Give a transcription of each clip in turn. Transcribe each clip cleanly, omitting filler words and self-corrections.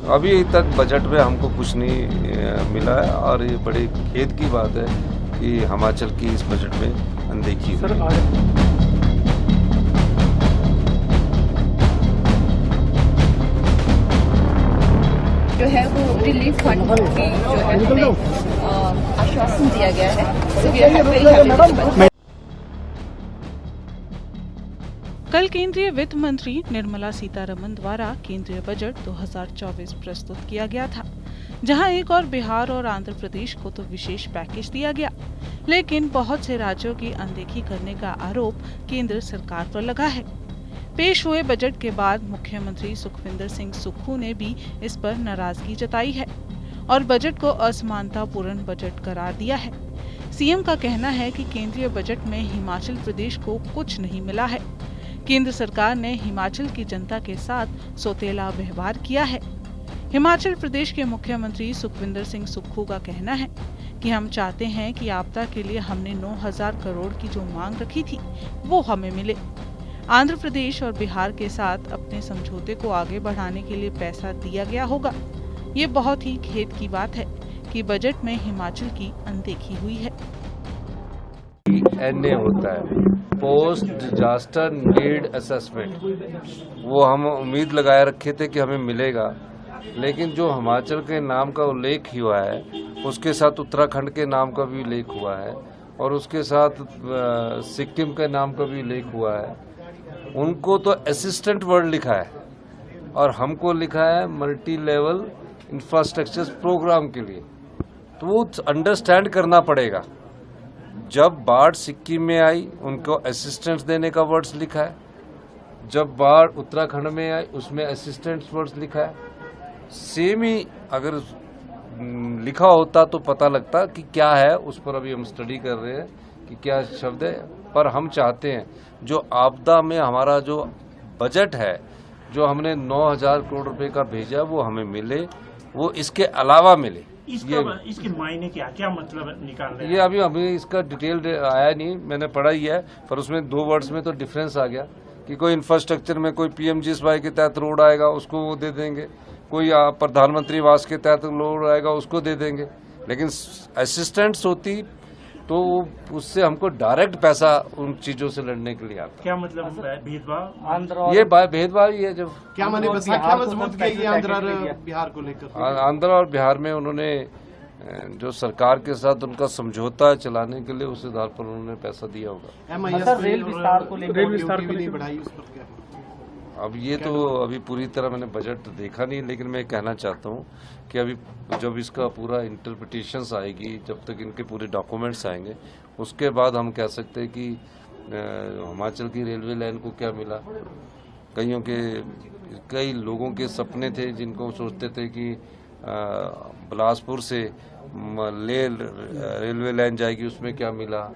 अभी तक बजट में हमको कुछ नहीं मिला है और ये बड़े खेद की बात है कि हिमाचल की इस बजट में अनदेखी हुई है। जो है वो रिलीफ फंड की जो है हमें आश्वासन दिया गया है। कल केंद्रीय वित्त मंत्री निर्मला सीतारमण द्वारा केंद्रीय बजट 2024 प्रस्तुत किया गया था, जहां एक और बिहार और आंध्र प्रदेश को तो विशेष पैकेज दिया गया, लेकिन बहुत से राज्यों की अनदेखी करने का आरोप केंद्र सरकार पर लगा है। पेश हुए बजट के बाद मुख्यमंत्री सुखविंदर सिंह सुक्खू ने भी इस पर नाराजगी जताई है और बजट को असमानतापूर्ण बजट करार दिया है। सीएम का कहना है कि केंद्रीय बजट में हिमाचल प्रदेश को कुछ नहीं मिला है। केंद्र सरकार ने हिमाचल की जनता के साथ सौतेला व्यवहार किया है। हिमाचल प्रदेश के मुख्यमंत्री सुखविंदर सिंह सुक्खू का कहना है कि हम चाहते हैं कि आपदा के लिए हमने 9,000 करोड़ की जो मांग रखी थी वो हमें मिले। आंध्र प्रदेश और बिहार के साथ अपने समझौते को आगे बढ़ाने के लिए पैसा दिया गया होगा। ये बहुत ही खेद की बात है कि बजट में हिमाचल की अनदेखी हुई है। एनए होता है, पोस्ट डिजास्टर नीड असेसमेंट, वो हम उम्मीद लगाए रखे थे कि हमें मिलेगा, लेकिन जो हिमाचल के नाम का उल्लेख हुआ है उसके साथ उत्तराखंड के नाम का भी उल्लेख हुआ है और उसके साथ सिक्किम के नाम का भी उल्लेख हुआ है। उनको तो असिस्टेंट वर्ड लिखा है और हमको लिखा है मल्टी लेवल इंफ्रास्ट्रक्चर प्रोग्राम के लिए। तो वो अंडरस्टैंड करना पड़ेगा। जब बाढ़ सिक्किम में आई उनको असिस्टेंट्स देने का वर्ड्स लिखा है, जब बाढ़ उत्तराखंड में आई उसमें असिस्टेंट्स वर्ड्स लिखा है। सेम ही अगर लिखा होता तो पता लगता कि क्या है, उस पर अभी हम स्टडी कर रहे हैं कि क्या शब्द है। पर हम चाहते हैं जो आपदा में हमारा जो बजट है, जो हमने 9,000 करोड़ रुपए का भेजा वो हमें मिले, वो इसके अलावा मिले। इसके मायने क्या मतलब निकाल रहे हैं? ये अभी इसका डिटेल आया नहीं, मैंने पढ़ा ही है, पर उसमें 2 वर्ड्स में तो डिफरेंस आ गया कि कोई इंफ्रास्ट्रक्चर में कोई पीएमजीएसवाई के तहत रोड आएगा उसको वो दे देंगे, कोई प्रधानमंत्री आवास के तहत रोड आएगा उसको दे देंगे, लेकिन असिस्टेंट्स होती तो उससे हमको डायरेक्ट पैसा उन चीजों से लड़ने के लिए आता। क्या मतलब भेदभाव? ये भेदभाव ही है। जब क्या माने मजबूत किया आंध्र और बिहार को लेकर? आंध्र और बिहार में उन्होंने जो सरकार के साथ उनका समझौता चलाने के लिए उस आधार पर उन्होंने पैसा दिया होगा। रेल विस्तार को लेकर बढ़ाई, उस पर क्या? अब ये तो अभी पूरी तरह मैंने बजट देखा नहीं, लेकिन मैं कहना चाहता हूँ कि अभी जब इसका पूरा इंटरप्रिटेशंस आएगी, जब तक इनके पूरे डॉक्यूमेंट्स आएंगे, उसके बाद हम कह सकते हैं कि हिमाचल की रेलवे लाइन को क्या मिला। कई लोगों के सपने थे जिनको सोचते थे कि बिलासपुर से रेलवे लाइन जाएगी, उसमें क्या मिला,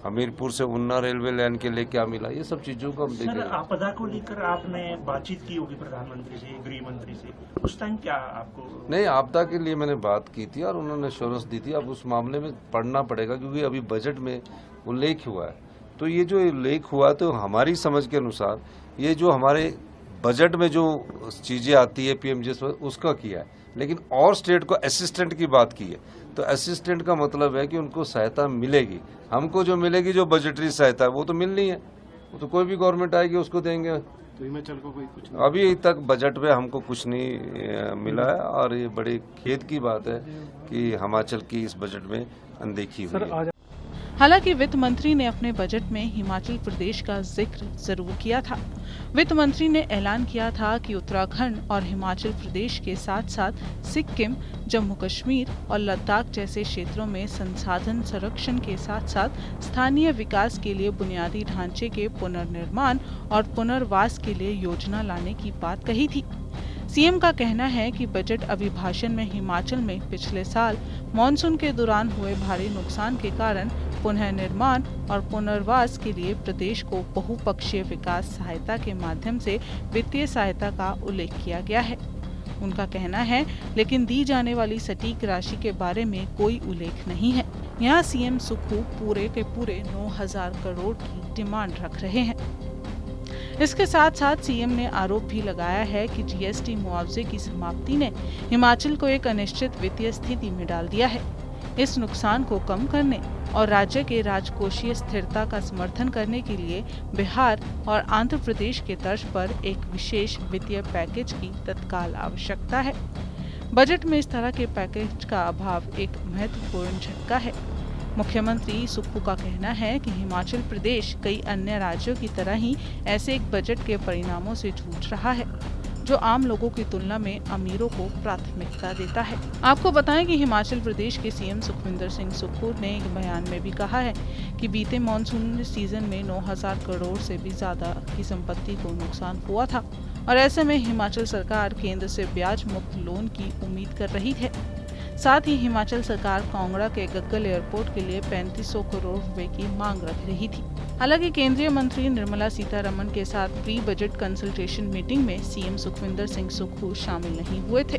हमीरपुर से उन्ना रेलवे लाइन के लिए क्या मिला, ये सब चीजों को हम देखेंगे। आपदा को लेकर आपने बातचीत की होगी प्रधानमंत्री से, गृह मंत्री से, उस टाइम क्या आपको? नहीं, आपदा के लिए मैंने बात की थी और उन्होंने एश्योरेंस दी थी। अब उस मामले में पढ़ना पड़ेगा क्योंकि अभी बजट में उल्लेख हुआ है। तो ये जो उल्लेख हुआ तो हमारी समझ के अनुसार ये जो हमारे बजट में जो चीजें आती है पीएमजीएस उसका किया है, लेकिन और स्टेट को असिस्टेंट की बात की है। तो असिस्टेंट का मतलब है कि उनको सहायता मिलेगी। हमको जो मिलेगी जो बजटरी सहायता है वो तो मिलनी है, वो तो कोई भी गवर्नमेंट आएगी उसको देंगे। तो हिमाचल को कोई कुछ अभी तक बजट में हमको कुछ नहीं मिला है और ये बड़ी खेद की बात है कि हिमाचल की इस बजट में अनदेखी हुई है। हालांकि वित्त मंत्री ने अपने बजट में हिमाचल प्रदेश का जिक्र जरूर किया था। वित्त मंत्री ने ऐलान किया था कि उत्तराखंड और हिमाचल प्रदेश के साथ साथ सिक्किम, जम्मू कश्मीर और लद्दाख जैसे क्षेत्रों में संसाधन संरक्षण के साथ साथ स्थानीय विकास के लिए बुनियादी ढांचे के पुनर्निर्माण और पुनर्वास के लिए योजना लाने की बात कही थी। सीएम का कहना है कि बजट अभिभाषण में हिमाचल में पिछले साल मानसून के दौरान हुए भारी नुकसान के कारण पुनः निर्माण और पुनर्वास के लिए प्रदेश को बहुपक्षीय विकास सहायता के माध्यम से वित्तीय सहायता का उल्लेख किया गया है। उनका कहना है, लेकिन दी जाने वाली सटीक राशि के बारे में कोई उल्लेख नहीं है। यहाँ सीएम सुक्खू पूरे के पूरे 9,000 करोड़ की डिमांड रख रहे हैं। इसके साथ साथ सीएम ने आरोप भी लगाया है कि जीएसटी मुआवजे की समाप्ति ने हिमाचल को एक अनिश्चित वित्तीय स्थिति में डाल दिया है। इस नुकसान को कम करने और राज्य के राजकोषीय स्थिरता का समर्थन करने के लिए बिहार और आंध्र प्रदेश के तर्ज पर एक विशेष वित्तीय पैकेज की तत्काल आवश्यकता है। बजट में इस तरह के पैकेज का अभाव एक महत्वपूर्ण झटका है। मुख्यमंत्री सुक्खू का कहना है कि हिमाचल प्रदेश कई अन्य राज्यों की तरह ही ऐसे एक बजट के परिणामों से जूझ रहा है जो आम लोगों की तुलना में अमीरों को प्राथमिकता देता है। आपको बताएं कि हिमाचल प्रदेश के सीएम सुखविंदर सिंह सुक्खू ने एक बयान में भी कहा है कि बीते मॉनसून सीजन में 9,000 करोड़ से भी ज्यादा की संपत्ति को नुकसान हुआ था और ऐसे में हिमाचल सरकार केंद्र से ब्याज मुक्त लोन की उम्मीद कर रही है। साथ ही हिमाचल सरकार कांगड़ा के गग्गल एयरपोर्ट के लिए 3500 करोड़ रुपए की मांग रख रही थी। हालांकि केंद्रीय मंत्री निर्मला सीतारमण के साथ प्री बजट कंसल्टेशन मीटिंग में सीएम सुखविंदर सिंह सुक्खू शामिल नहीं हुए थे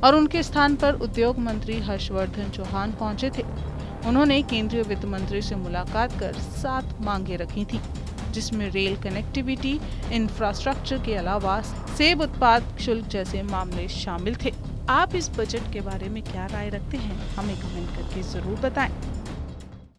और उनके स्थान पर उद्योग मंत्री हर्षवर्धन चौहान पहुंचे थे। उन्होंने केंद्रीय वित्त मंत्री से मुलाकात कर 7 मांगे रखी थी, जिसमें रेल कनेक्टिविटी, इंफ्रास्ट्रक्चर के अलावा सेब उत्पाद शुल्क जैसे मामले शामिल थे। आप इस बजट के बारे में क्या राय रखते हैं? हमें कमेंट करके जरूर बताएं।